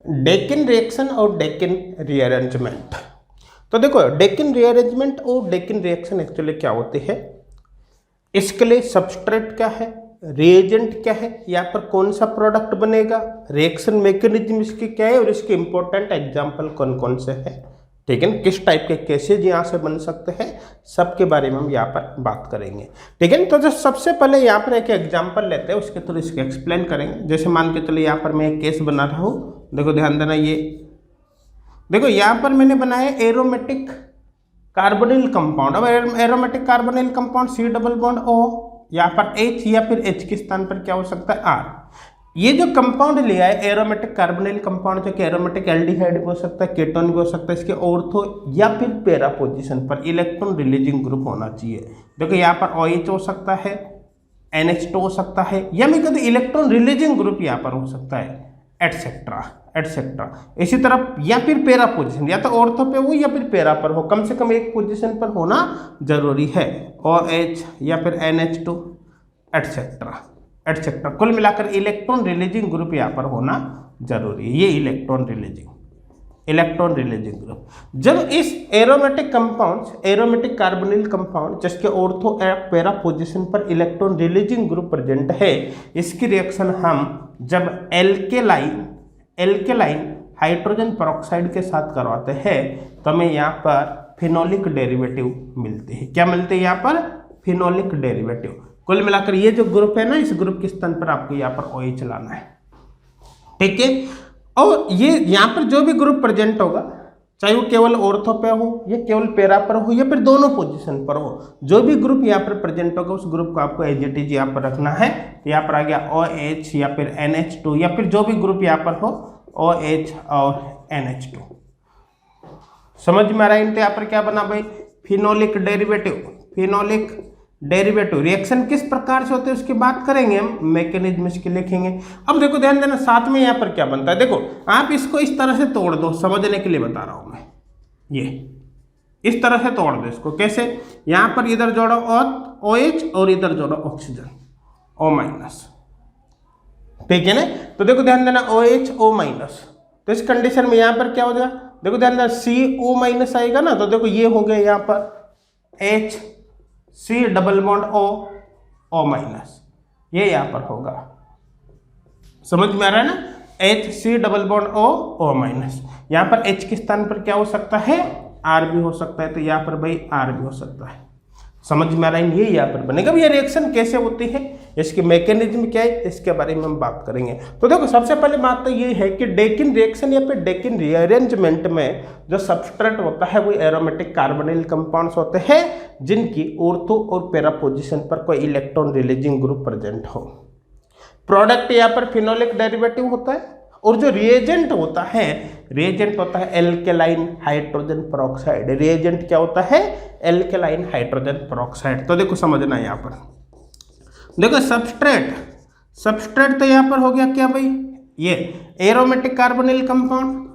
Deccan reaction और Deccan rearrangement. तो देखो डेकिन रीअरेंजमेंट और डेकिन रिएक्शन एक्चुअली क्या होती है, इसके लिए सबस्ट्रेट क्या है, रिएजेंट क्या है, यहाँ पर कौन सा प्रोडक्ट बनेगा, रिएक्शन मैकेनिज्म इसकी क्या है और इसके इंपॉर्टेंट एग्जांपल कौन कौन से हैं, ठीक है, किस टाइप के केसेज यहाँ से बन सकते हैं, सबके बारे में हम यहाँ पर बात करेंगे। ठीक है, तो जो सबसे पहले यहाँ पर एक एग्जांपल लेते हैं, उसके थ्रू इसके एक्सप्लेन करेंगे। जैसे मान के चलिए यहाँ पर मैं एक केस बना रहा हूँ, देखो ध्यान देना, ये देखो यहाँ पर मैंने बनाया एरोमेटिक कार्बोनिल कंपाउंड। अब aromatic carbonyl compound C double bond O, यहाँ पर H या फिर H के स्थान पर क्या हो सकता है R। ये जो कंपाउंड लिया है एरोमेटिक कार्बोनिल कंपाउंड, जो कि एरोमेटिक एल्डिहाइड भी हो सकता है, कीटोन भी हो सकता है, इसके ऑर्थो या फिर पैरा पोजीशन पर इलेक्ट्रॉन रिलीजिंग ग्रुप होना चाहिए। देखो यहाँ पर OH हो सकता है, NH2 हो सकता है, या मैं कहते इलेक्ट्रॉन रिलीजिंग ग्रुप यहाँ पर हो सकता है, एटसेट्रा एटसेट्रा। इसी तरह या फिर पैरा पोजीशन, या तो ऑर्थो पे हो या फिर पैरा पर हो, कम से कम एक पोजीशन पर होना जरूरी है, OH या फिर NH2 एटसेट्रा एटसेट्रा। कुल मिलाकर इलेक्ट्रॉन रिलीजिंग ग्रुप यहाँ पर होना जरूरी है, ये इलेक्ट्रॉन रिलीजिंग ग्रुप। जब इस aromatic compounds, aromatic carbonyl compound जिसके ऑर्थो पैरा पोजीशन पर इलेक्ट्रॉन रिलीजिंग ग्रुप प्रेजेंट है, इसकी रिएक्शन हम जब एल्केलाइन हाइड्रोजन पेरोक्साइड के साथ करवाते हैं तो हमें यहाँ पर फिनोलिक डेरिवेटिव मिलते हैं। क्या मिलते हैं यहाँ पर? Phenolic derivative. कुल मिलाकर ये जो ग्रुप है ना, इस ग्रुप के स्थान पर आपको यहाँ पर OH लाना है, ठीक है। और ये यहाँ पर जो भी ग्रुप प्रेजेंट होगा, चाहे वो केवल ऑर्थो पे हो या केवल पैरा पर हो या फिर दोनों पोजीशन पर हो, जो भी ग्रुप यहाँ पर प्रेजेंट होगा उस ग्रुप को आपको एज इट इज यहाँ पर रखना है। तो यहाँ पर आ गया OH या फिर NH2 या फिर जो भी ग्रुप यहाँ पर हो OH और NH2। समझ में आ रहा है? तो यहाँ पर क्या बना भाई? Phenolic derivative. रिएक्शन किस प्रकार से होते हैं उसकी बात करेंगे हम, मैकेनिज्म इसके लिखेंगे। अब देखो ध्यान देना, साथ में यहाँ पर क्या बनता है, देखो आप इसको इस तरह से तोड़ दो, समझने के लिए बता रहा हूं मैं, ये इस तरह से तोड़ दो इसको। कैसे? यहाँ पर इधर जोड़ो OH और इधर जोड़ो ऑक्सीजन O-, ठीक है ना। तो देखो ध्यान देना OH O-, तो इस कंडीशन में यहाँ पर क्या हो जाएगा, देखो ध्यान देना CO- आएगा ना, तो देखो ये हो गया यहाँ पर H C double bond O-, ये यहाँ पर होगा। समझ में आ रहा है ना? HC double bond O-। यहाँ पर H के स्थान पर क्या हो सकता है? R भी हो सकता है, तो यहाँ पर भाई R भी हो सकता है। समझ में आ रहा है? ये यहाँ पर बनेगा। अब ये रिएक्शन कैसे होती है, इसकी मैकेनिज्म क्या है, इसके बारे में हम बात करेंगे। तो देखो सबसे पहले बात तो ये है कि डेकिन रिएक्शन या फिर डेकिन रीअरेंजमेंट में जो सबस्ट्रेट होता है वो एरोमेटिक कार्बोनिल कंपाउंड्स होते हैं जिनकी ऑर्थो और पैरा पोजीशन पर कोई इलेक्ट्रॉन रिलीजिंग ग्रुप प्रेजेंट हो। प्रोडक्ट यहाँ पर फिनोलिक डेरिवेटिव होता है, और जो रिएजेंट होता है एल्केलाइन हाइड्रोजन पेरोक्साइड। रिएजेंट क्या होता है? Alkaline hydrogen peroxide. तो देखो समझना यहाँ पर, देखो सबस्ट्रेट तो यहाँ पर हो गया क्या भाई? ये aromatic carbonyl compound,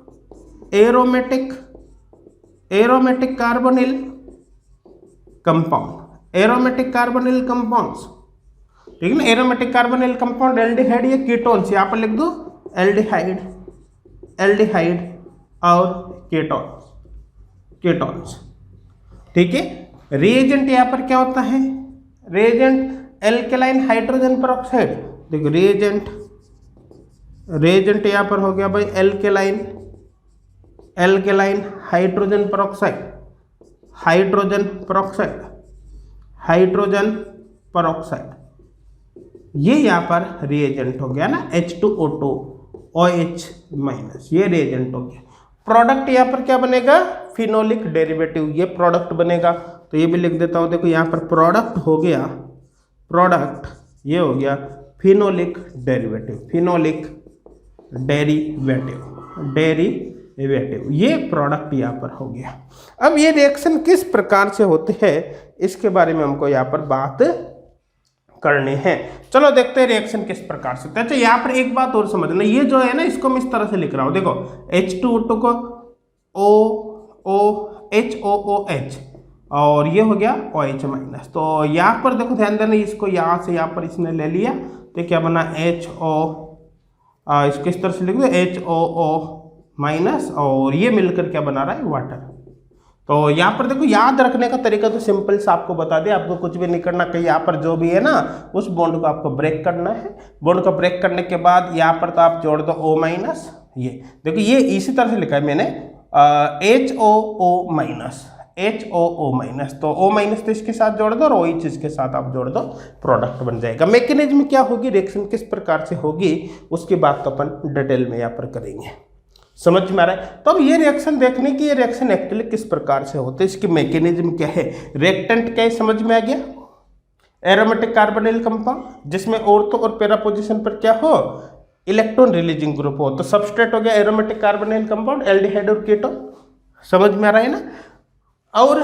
aromatic carbonyl compounds, ठीक है ना। एरोमेटिक कार्बोनिल कंपाउंड एल्डिहाइड या कीटोन्स, यहाँ पर लिख दो एल्डिहाइड और कीटोन्स, ठीक है। रिएजेंट यहाँ पर क्या होता है? Reagent alkaline hydrogen peroxide. देखो रिएजेंट यहाँ पर हो गया भाई एल्केलाइन हाइड्रोजन पेरोक्साइड, ये यहाँ पर रिएजेंट हो गया ना, H2O2 OH-, ये रिएजेंट हो गया। प्रोडक्ट यहाँ पर क्या बनेगा? फिनोलिक डेरिवेटिव, ये प्रोडक्ट बनेगा। तो ये भी लिख देता हूँ, देखो यहाँ पर प्रोडक्ट हो गया, ये हो गया फिनोलिक डेरिवेटिव, ये प्रोडक्ट यहाँ पर हो गया। अब ये रिएक्शन किस प्रकार से होते हैं इसके बारे में हमको यहाँ पर बात करनी है। चलो देखते हैं रिएक्शन किस प्रकार से होता है। अच्छा यहाँ पर एक बात और समझना, ये जो है ना इसको मैं इस तरह से लिख रहा हूँ, देखो H2O2 को HOOH और ये हो गया OH-। तो यहाँ पर देखो ध्यान देना, इसको यहाँ से यहाँ पर इसने ले लिया, तो क्या बना? HO, इसको इस तरह से लिख दो HOO माइनस, और ये मिलकर क्या बना रहा है, वाटर। तो यहाँ पर देखो याद रखने का तरीका तो सिंपल सा आपको बता दिया, आपको कुछ भी नहीं करना, कहीं यहाँ पर जो भी है ना उस बॉन्ड को आपको ब्रेक करना है। बॉन्ड को ब्रेक करने के बाद यहाँ पर तो आप जोड़ दो O माइनस, ये देखो ये इसी तरह से लिखा है मैंने HOO माइनस, HOO माइनस, तो O माइनस तो इसके साथ जोड़ दो और OH इसके साथ आप जोड़ दो, प्रोडक्ट बन जाएगा। मैकेनिज्म क्या होगी, रिएक्शन किस प्रकार से होगी, उसकी बात तो अपन डिटेल में यहाँ पर करेंगे। समझ में आ रहा है? तो अब ये रिएक्शन देखने की, ये रिएक्शन एक्चुअली किस प्रकार से होते हैं, इसकी मैकेनिज्म क्या है, रिएक्टेंट क्या है, समझ में आ गया। एरोमेटिक कार्बोनिल कंपाउंड जिसमें ऑर्थो और पैरा पोजीशन पर क्या हो, इलेक्ट्रॉन रिलीजिंग ग्रुप हो, तो सबस्ट्रेट हो गया एरोमेटिक कार्बोनिल कंपाउंड, एल्डिहाइड और कीटोन। समझ में आ रहा है ना। और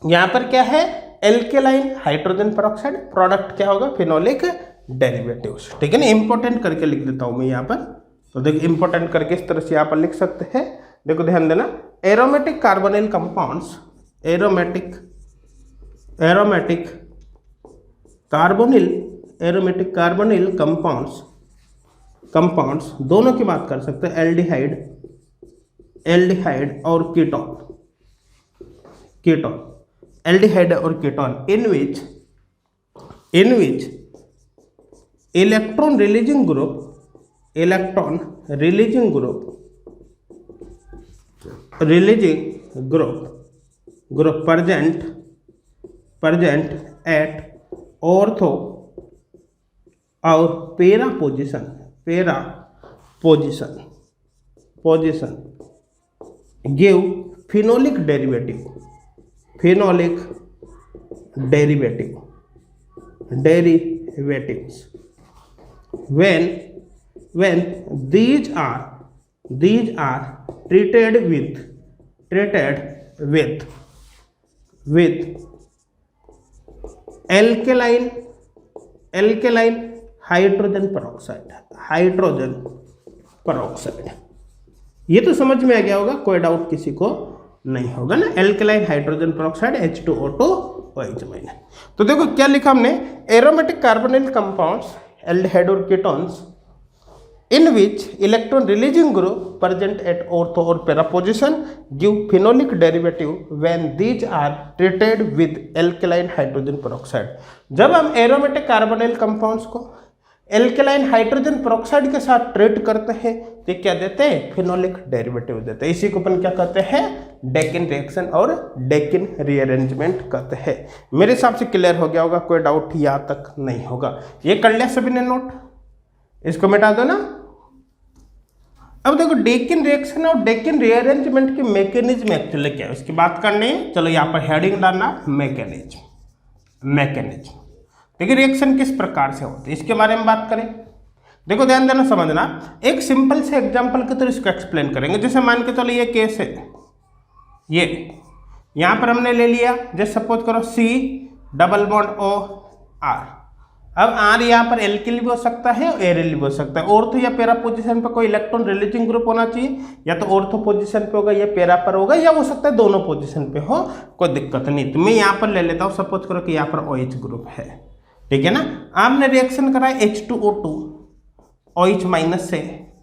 यहां पर क्या है, एल्केलाइन हाइड्रोजन पेरोक्साइड, प्रोडक्ट क्या होगा, फिनोलिक डेरिवेटिव्स। ठीक है ना, इंपॉर्टेंट करके लिख देता हूं मैं यहाँ पर। तो देखो इंपॉर्टेंट करके इस तरह से यहाँ पर लिख सकते हैं। देखो ध्यान देना, aromatic carbonyl compounds, aromatic carbonyl compounds दोनों की बात कर सकते हैं, एल्डिहाइड और कीटोन, एल्डिहाइड और ketone, in which electron releasing group present at ortho और para position give phenolic derivatives when these are treated with alkaline hydrogen peroxide. ये तो समझ में आ गया होगा, कोई डाउट किसी को नहीं होगा ना। Alkaline hydrogen peroxide H2O2 OH minus. तो देखो क्या लिखा हमने, एरोमेटिक कार्बोनिल कंपाउंड्स, एल्डिहाइड और ketones, in which electron releasing group present at ortho or para position give phenolic derivative when these are treated with alkaline hydrogen peroxide। जब हम aromatic carbonyl compounds को alkaline hydrogen peroxide के साथ treat करते हैं तो क्या देते हैं, फिनोलिक डेरिवेटिव देते हैं। इसी को अपन क्या कहते हैं, डेकिन रिएक्शन और डेकिन रीअरेंजमेंट कहते हैं। मेरे हिसाब से क्लियर हो गया होगा, कोई डाउट यहाँ तक नहीं होगा। ये कर लिया सभी ने नोट, इसको मिटा दो ना। अब देखो डेकिन रिएक्शन और डेकिन रीअरेंजमेंट की मैकेनिज्म एक्चुअली क्या है उसकी बात करनी है। चलो यहाँ पर हेडिंग डालना, मैकेनिज्म। देखिए रिएक्शन किस प्रकार से होती है इसके बारे में बात करें। देखो ध्यान देना, समझना, एक सिंपल से एग्जांपल के थ्रू इसको एक्सप्लेन करेंगे। जैसे मान के चलो ये केस है, ये यहाँ पर हमने ले लिया, जैसे सपोज करो C++O_R। अब R यहाँ पर एल्किल भी हो सकता है और एरिल भी हो सकता है। ऑर्थो या पैरा पोजीशन पर कोई इलेक्ट्रॉन रिलीजिंग ग्रुप होना चाहिए, या तो ऑर्थो पोजीशन पे होगा या पैरा पर होगा, या हो सकता है दोनों पोजीशन पे हो, कोई दिक्कत नहीं। तो मैं यहाँ पर ले लेता हूँ, सपोज करो कि यहाँ पर OH ग्रुप है, ठीक है ना। आपने रिएक्शन कराया H2O2 OH माइनस से,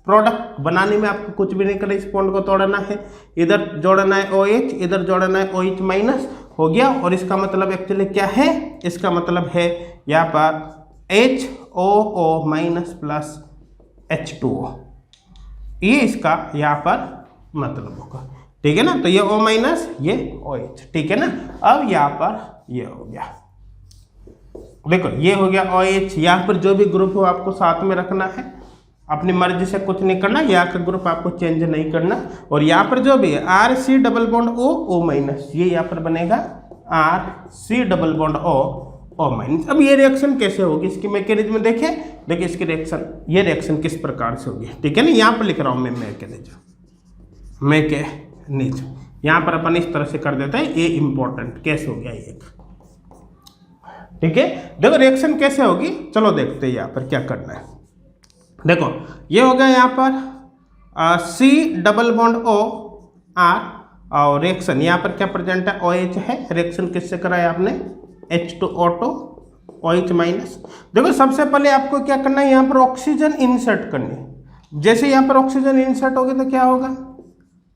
प्रोडक्ट बनाने में आपको कुछ भी नहीं करना, इस बॉन्ड को तोड़ना है, इधर जोड़ना है OH, इधर जोड़ना है OH माइनस, हो गया। और इसका मतलब एक्चुअली क्या है, इसका मतलब है यहाँ पर HOO माइनस प्लस H2O, ये इसका यहाँ पर मतलब होगा, ठीक है ना। तो ये O माइनस, ये OH, ठीक है ना। अब यहाँ पर ये हो गया, देखो ये हो गया OH। यहाँ पर जो भी ग्रुप हो आपको साथ में रखना है, अपनी मर्जी से कुछ नहीं करना, यहाँ का ग्रुप आपको चेंज नहीं करना। और यहाँ पर जो भी है RC++O माइनस, ये यहाँ पर बनेगा RC++O माइनस। अब ये रिएक्शन कैसे होगी, इसकी मैकेनिज्म देखिए इसकी ये रिएक्शन किस प्रकार से होगी, ठीक है ना। यहाँ पर लिख रहा हूँ मैं मैकेनिज्म, यहाँ पर अपन इस तरह से कर देते हैं, ये इंपॉर्टेंट केस हो गया एक, ठीक है। देखो रिएक्शन कैसे होगी, चलो देखते हैं यहाँ पर क्या करना है। देखो ये हो गया यहाँ पर C++O_R और रिएक्शन यहाँ पर क्या प्रेजेंट है, OH है। रिएक्शन किससे कराया आपने, H2O2 OH माइनस। देखो सबसे पहले आपको क्या करना है, यहाँ पर ऑक्सीजन इंसर्ट करनी है। जैसे यहाँ पर ऑक्सीजन इंसर्ट होगी तो क्या होगा,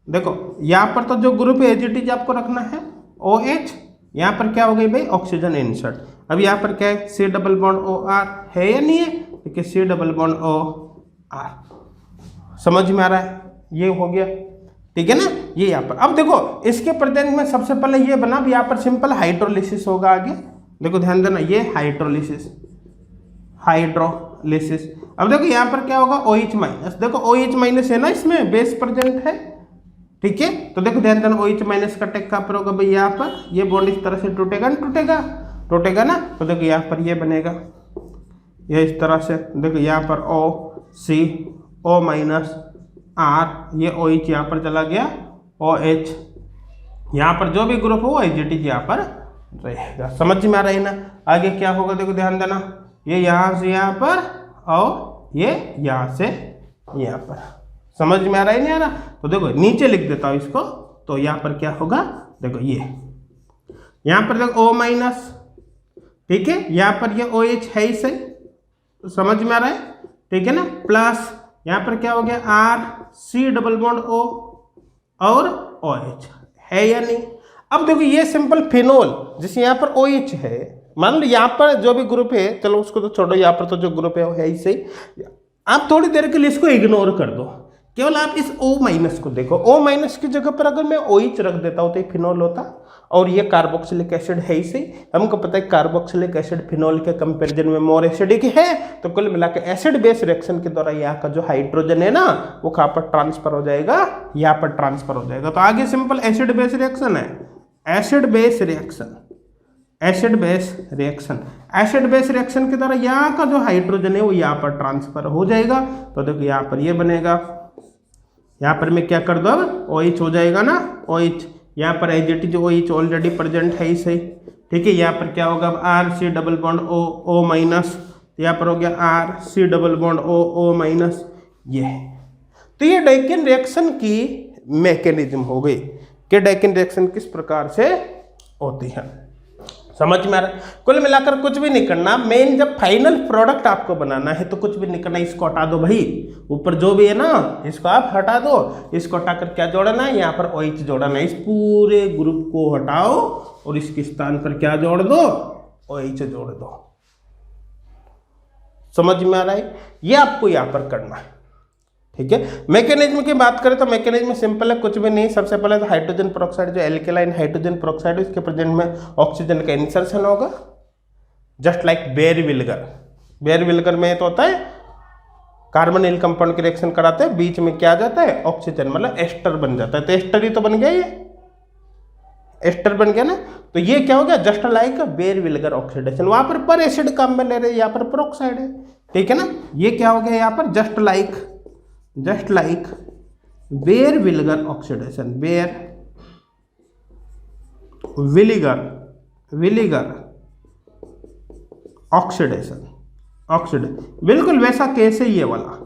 देखो यहाँ पर तो जो ग्रुप है एजिटीज आपको रखना है OH, यहाँ पर क्या हो गई भाई ऑक्सीजन इंसर्ट। अब यहाँ पर क्या है C डबल बॉन्ड OR है या नहीं है, देखिए C डबल बॉन्ड OR, समझ में आ रहा है, ये हो गया ठीक है ना, ये यहाँ पर। अब देखो इसके प्रेजेंट में सबसे पहले ये बना, अब यहाँ पर सिंपल हाइड्रोलिसिस होगा आगे, देखो ध्यान देना ये हाइड्रोलिसिस, हाइड्रोलिसिस। अब देखो यहाँ पर क्या होगा OH माइनस, देखो OH माइनस है ना इसमें, बेस प्रेजेंट है ठीक है, तो देखो ध्यान देना OH माइनस का टेक कहाँ पर होगा भाई, यहाँ पर ये बॉन्ड इस तरह से टूटेगा ना, टूटेगा ना, तो देखो यहाँ पर ये बनेगा, ये इस तरह से, देखो यहाँ पर O माइनस R, ये OH यहाँ पर चला गया, OH यहाँ पर जो भी ग्रुप हो एजिटीज यहाँ पर रहेगा, समझ में आ रहा है ना। आगे क्या होगा देखो ध्यान देना, ये यहाँ से यहाँ पर और ये यहाँ से यहाँ पर, समझ में आ रहा है नहीं आ रहा, तो देखो नीचे लिख देता हूँ इसको, तो यहाँ पर क्या होगा देखो ये यहाँ पर देखो O माइनस ठीक है, यहाँ पर ये OH है ही सही, तो समझ में आ रहा है ठीक है ना, प्लस यहाँ पर क्या हो गया R C double bond O और OH है या नहीं। अब देखो ये सिंपल फिनोल, जैसे यहाँ पर OH है, मान लो यहाँ पर जो भी ग्रुप है, चलो उसको तो छोड़ो, यहाँ पर तो जो ग्रुप है वो है ही सही, आप थोड़ी देर के लिए इसको इग्नोर कर दो, केवल आप इस O माइनस को देखो, O माइनस की जगह पर अगर मैं OH रख देता हूँ तो ये फिनोल होता, और ये कार्बोक्सिलिक एसिड है ही सही, हमको पता है कार्बोक्सिलिक एसिड फिनोल के कंपैरिजन में मोर एसिडिक है, तो कुल मिलाकर एसिड बेस रिएक्शन के द्वारा यहाँ का जो हाइड्रोजन है ना वो कहाँ पर ट्रांसफर हो जाएगा, यहाँ पर ट्रांसफर हो जाएगा। तो आगे सिंपल एसिड बेस रिएक्शन है, acid base reaction, acid base reaction, acid base reaction के द्वारा यहाँ का जो हाइड्रोजन है वो यहाँ पर ट्रांसफर हो जाएगा, तो देखो यहाँ पर ये बनेगा, यहाँ पर मैं क्या कर दो अब OH हो जाएगा ना, OH यहाँ पर एजिटीज OH ऑलरेडी प्रेजेंट है ही सही ठीक है, यहाँ पर क्या होगा अब R C double bond O minus, यहाँ पर हो गया R C double bond O minus, ये तो ये डाइकेन रिएक्शन की मैकेनिज्म हो गई कि डाइकेन रिएक्शन किस प्रकार से होती है, समझ में आ रहा है। कुल मिलाकर कुछ भी नहीं करना, मेन जब फाइनल प्रोडक्ट आपको बनाना है तो कुछ भी नहीं करना, इसको हटा दो भाई, ऊपर जो भी है ना इसको आप हटा दो, इसको हटाकर क्या जोड़ना है, यहाँ पर OH जोड़ना है, इस पूरे ग्रुप को हटाओ और इसके स्थान पर क्या जोड़ दो, OH जोड़ दो, समझ में आ रहा है, ये आपको यहाँ पर करना है ठीक है। मैकेनिज्म की बात करें तो मैकेनिज्म सिंपल है, कुछ भी नहीं, सबसे पहले तो हाइड्रोजन पेरोक्साइड जो एल्केलाइन हाइड्रोजन पेरोक्साइड है इसके प्रेजेंट में ऑक्सीजन का इंसर्शन होगा, जस्ट लाइक बेयर विल्गर, बेयर विल्गर में तो होता है कार्बोनिल कंपाउंड की रिएक्शन कराते हैं, बीच में क्या आ जाता है ऑक्सीजन, मतलब एस्टर बन जाता है, तो एस्टर ही तो बन गया, ये एस्टर बन गया ना, तो ये क्या हो गया just like Baeyer Villiger oxidation, वहां पर एसिड काम में ले रहे हैं, यहाँ पर पेरोक्साइड है ठीक है ना, ये क्या हो गया यहाँ पर just like Baeyer Villiger oxidation, Baeyer Villiger oxidation, बिल्कुल वैसा केस है ये वाला।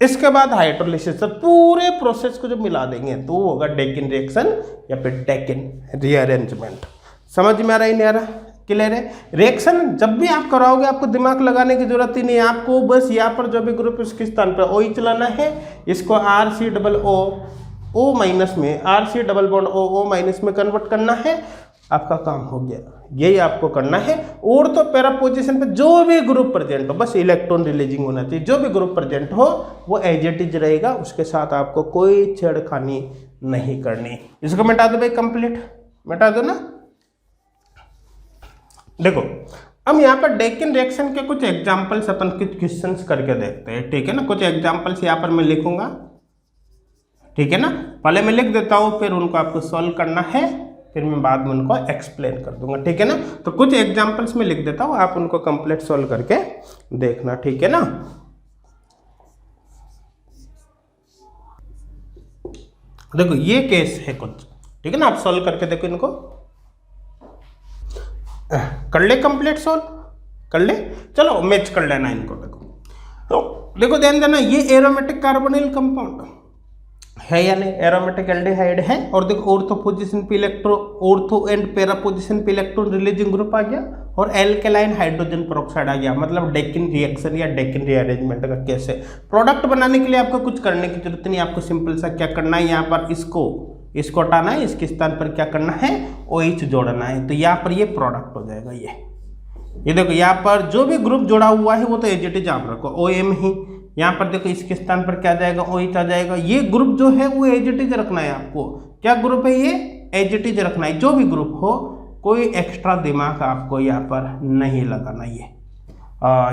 इसके बाद हाइड्रोलिसिस, पूरे प्रोसेस को जब मिला देंगे तो वो होगा डेकिन रिएक्शन या फिर डेकिन रीअरेंजमेंट, समझ में आ रहा है नहीं आ रहा, क्लियर है। रिएक्शन जब भी आप कराओगे आपको दिमाग लगाने की जरूरत ही नहीं है, आपको बस यहाँ पर जो भी ग्रुप उसके स्थान पर OH चलाना है, इसको RC डबल O माइनस में, RC double bond O minus में कन्वर्ट करना है, आपका काम हो गया, यही आपको करना है। और तो पैरा पोजीशन पे जो भी ग्रुप प्रेजेंट हो बस इलेक्ट्रॉन रिलीजिंग होना चाहिए, जो भी ग्रुप प्रेजेंट हो वो एजिटीज रहेगा, उसके साथ आपको कोई छेड़खानी नहीं करनी। इसको मिटा दो भाई, कंप्लीट मिटा दो ना। देखो अब यहाँ पर डेकिन रिएक्शन के कुछ एग्जांपल्स अपन कुछ क्वेश्चंस करके देखते हैं, ठीक है ना। कुछ एग्जांपल्स यहाँ पर मैं लिखूंगा, ठीक है ना, पहले मैं लिख देता हूँ, फिर उनको आपको सॉल्व करना है, फिर मैं बाद में उनको एक्सप्लेन कर दूंगा, ठीक है ना। तो कुछ एग्जांपल्स में लिख देता हूँ, आप उनको कंप्लीट सॉल्व करके देखना, ठीक है ना। देखो ये केस है कुछ, ठीक है ना, आप सॉल्व करके देखो इनको, कर ले कंप्लीट सॉल्व कर ले, चलो मैच कर लेना इनको। देखो तो देखो ध्यान देना, ये एरोमेटिक कार्बोनिल कंपाउंड है या नहीं, एरोमेटिक एल्डिहाइड है। और देखो ऑर्थो पोजीशन पे electro, ortho and para position पे इलेक्ट्रॉन रिलीजिंग ग्रुप आ गया, और एल्केलाइन हाइड्रोजन पेरोक्साइड आ गया, मतलब डेकिन रिएक्शन या डेकिन रीअरेंजमेंट का केस है। प्रोडक्ट बनाने के लिए आपको कुछ करने की जरूरत नहीं, आपको सिंपल सा क्या करना है, यहाँ पर इसको हटाना है, इसके स्थान पर क्या करना है, OH जोड़ना है, तो यहाँ पर ये प्रोडक्ट हो जाएगा। ये देखो यहाँ पर जो भी ग्रुप जोड़ा हुआ है वो तो एज इट इज आप रखो, OM ही। यहाँ पर देखो इसके स्थान पर क्या जाएगा, OH आ जाएगा। ये ग्रुप जो है वो एज इट इज रखना है आपको। क्या ग्रुप है ये, एज इट इज रखना है। जो भी ग्रुप हो, कोई एक्स्ट्रा दिमाग आपको यहाँ पर नहीं लगाना। ये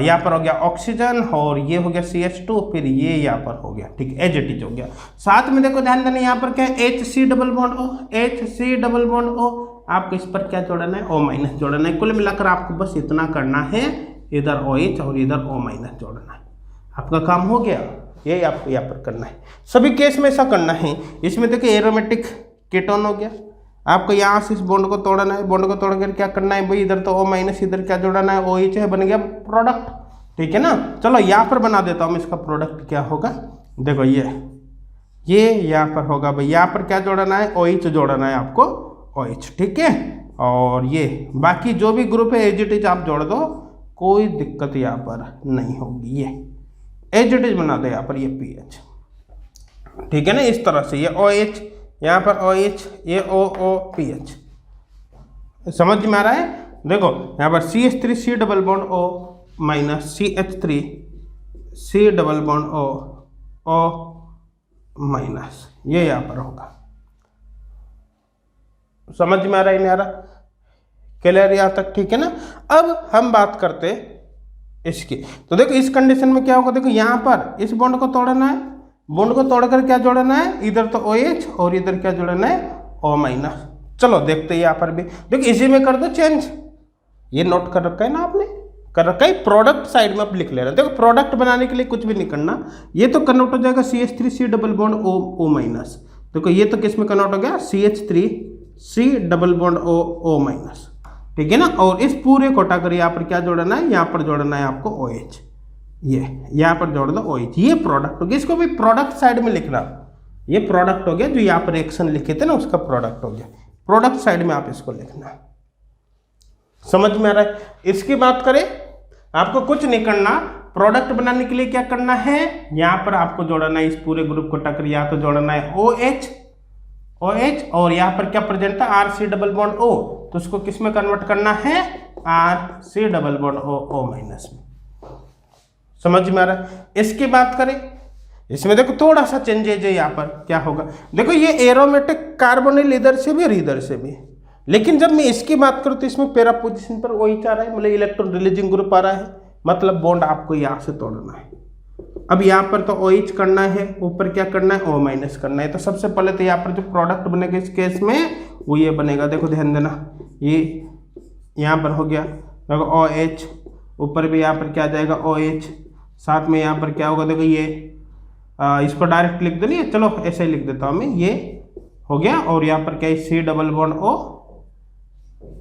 यहाँ पर हो गया ऑक्सीजन, और ये हो गया CH2, फिर ये यहाँ पर हो गया, ठीक है, एज इट इज हो गया। साथ में देखो ध्यान देना, यहाँ पर क्या है, HC double bond O, HC double bond O, आपको इस पर क्या जोड़ना है, O- जोड़ना है। कुल मिलाकर आपको बस इतना करना है, इधर OH और इधर O- जोड़ना है, आपका काम हो गया। ये आपको यहाँ पर करना है, सभी केस में ऐसा करना है। इसमें देखिए एरोमेटिक कीटोन हो गया, आपको यहाँ से इस बॉन्ड को तोड़ना है, बॉन्ड को तोड़कर क्या करना है भाई, इधर तो O-, इधर क्या जोड़ना है, OH है, बन गया प्रोडक्ट, ठीक है ना। चलो यहाँ पर बना देता हूँ, इसका प्रोडक्ट क्या होगा, देखो ये यहाँ पर होगा भाई, यहाँ पर क्या जोड़ना है, OH जोड़ना है आपको, OH, ठीक है। और ये बाकी जो भी ग्रुप है एज इट इज आप जोड़ दो, कोई दिक्कत यहाँ पर नहीं होगी। ये एज इट इज बना दो यहाँ पर, ये PH, ठीक है ना, इस तरह से। ये OH, यहाँ पर OH, ये O PH, समझ में आ रहा है। देखो यहाँ पर CH3 C double bond O minus CH3 C double bond O minus, ये यहाँ पर होगा। समझ में आ रहा है, नहीं आ रहा, क्लियर यहाँ तक, ठीक है ना। अब हम बात करते इसकी, तो देखो इस कंडीशन में क्या होगा, देखो यहाँ पर इस बॉन्ड को तोड़ना है, बॉन्ड को तोड़कर क्या जोड़ना है, इधर तो OH और इधर क्या जोड़ना है, O-। चलो देखते हैं यहाँ पर भी, देखो इसी में कर दो चेंज। ये नोट कर रखा है ना आपने, कर रखा है, प्रोडक्ट साइड में आप लिख ले रहे हैं। देखो प्रोडक्ट बनाने के लिए कुछ भी नहीं करना, ये तो कन्वर्ट हो जाएगा CH3 C double bond O-। देखो ये तो किस में कन्वर्ट हो गया, CH3 C double bond O-, ठीक है ना। और इस पूरे को हटाकर यहाँ पर क्या जोड़ना है, यहाँ पर जोड़ना है आपको OH, ये यहाँ पर जोड़ दो OH, ये प्रोडक्ट हो गया। इसको भी प्रोडक्ट साइड में लिखना, ये प्रोडक्ट हो गया, जो यहाँ पर रिएक्शन लिखे थे ना उसका प्रोडक्ट हो गया, प्रोडक्ट साइड में आप इसको लिखना। समझ में आ रहा है। इसकी बात करें, आपको कुछ नहीं करना, प्रोडक्ट बनाने के लिए क्या करना है, यहाँ पर आपको जोड़ना है इस पूरे ग्रुप को टक्कर, यहाँ तो जोड़ना है OH और यहाँ पर क्या प्रेजेंट था, RC डबल बॉन्ड O, तो उसको किस में कन्वर्ट करना है, RC double bond O minus में। समझ में आ रहा है। इसकी बात करें, इसमें देखो थोड़ा सा चेंजेज है, यहाँ पर क्या होगा, देखो ये एरोमेटिक कार्बोनिल इधर से भी और इधर से भी, लेकिन जब मैं इसकी बात करूँ तो इसमें पैरा पोजीशन पर OH आ रहा है, मतलब इलेक्ट्रॉन रिलीजिंग ग्रुप आ रहा है, मतलब बॉन्ड आपको यहाँ से तोड़ना है। अब यहाँ पर तो OH करना है, ऊपर क्या करना है, O- करना है। तो सबसे पहले तो यहाँ पर जो प्रोडक्ट बनेगा इस केस में वो ये बनेगा, देखो ध्यान देना, ये यहाँ पर हो गया, देखो OH, ऊपर भी यहाँ पर क्या जाएगा OH, साथ में यहाँ पर क्या होगा, देखो ये इसको डायरेक्ट लिख दो, नहीं चलो ऐसे ही लिख देता हूँ मैं, ये हो गया। और यहाँ पर क्या है, C डबल बॉन्ड O,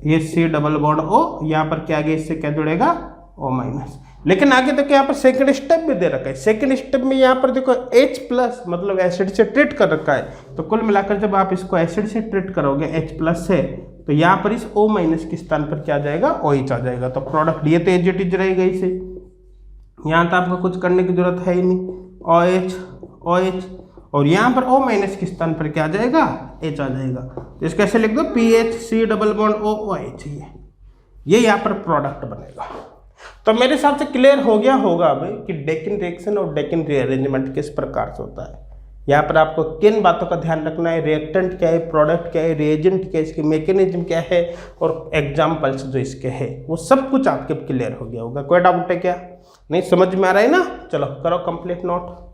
ये C डबल बॉन्ड O, यहाँ पर क्या आगे इससे क्या जुड़ेगा, O-। लेकिन आगे देखो यहाँ पर सेकंड स्टेप भी दे रखा है, सेकंड स्टेप में यहाँ पर देखो H+ मतलब एसिड से ट्रीट कर रखा है। तो कुल मिलाकर जब आप इसको एसिड से ट्रीट करोगे H+ से, तो यहाँ पर इस O- के स्थान पर क्या आ जाएगा, OH आ जाएगा। तो प्रोडक्ट ये तो एज इट इज रहेगा इसे, यहाँ तो आपको कुछ करने की जरूरत है ही नहीं, OH और यहाँ पर O- के स्थान पर क्या आ जाएगा, H आ जाएगा। तो इसको ऐसे लिख दो, PH C double bond OH, ये यहाँ पर प्रोडक्ट बनेगा। तो मेरे हिसाब से क्लियर हो गया होगा अब कि डेकिन रिएक्शन और डेकिन रीअरेंजमेंट किस प्रकार से होता है। यहाँ पर आपको किन बातों का ध्यान रखना है, रिएक्टेंट क्या है, प्रोडक्ट क्या है, रिएजेंट क्या है, इसकी मैकेनिज्म क्या है, और एग्जाम्पल्स जो इसके हैं वो सब कुछ आपके क्लियर हो गया होगा। कोई डाउट है क्या, नहीं समझ में आ रहा है ना। चलो करो कंप्लीट नोट।